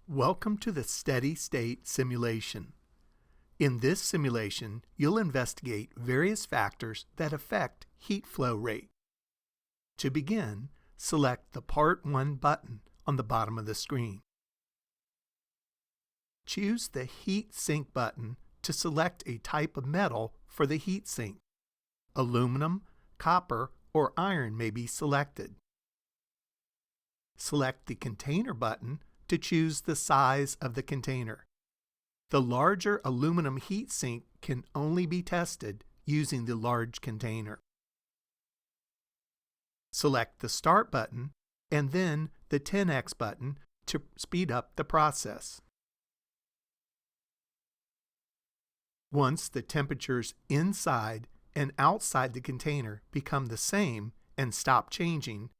Welcome to the Steady State Simulation. In this simulation, you'll investigate various factors that affect heat flow rate. To begin, select the Part 1 button on the bottom of the screen. Choose the Heat Sink button to select a type of metal for the heat sink. Aluminum, copper, or iron may be selected. Select the Container button to choose the size of the container. The larger aluminum heat sink can only be tested using the large container. Select the Start button and then the 10x button to speed up the process. Once the temperatures inside and outside the container become the same and stop changing,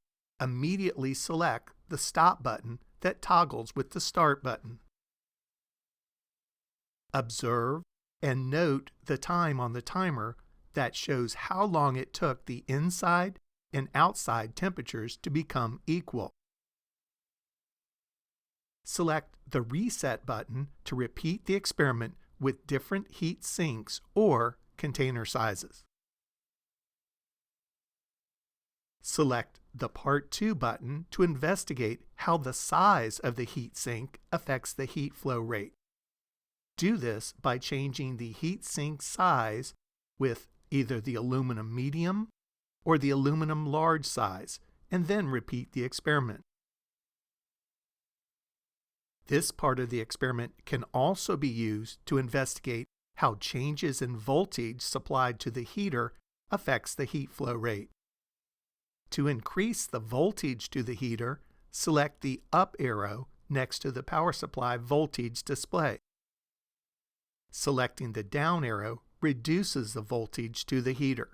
immediately select the Stop button that toggles with the Start button. Observe and note the time on the timer that shows how long it took the inside and outside temperatures to become equal. Select the Reset button to repeat the experiment with different heat sinks or container sizes. Select the Part 2 button to investigate how the size of the heat sink affects the heat flow rate. Do this by changing the heat sink size with either the aluminum medium or the aluminum large size, and then repeat the experiment. This part of the experiment can also be used to investigate how changes in voltage supplied to the heater affects the heat flow rate. To increase the voltage to the heater, select the up arrow next to the power supply voltage display. Selecting the down arrow reduces the voltage to the heater.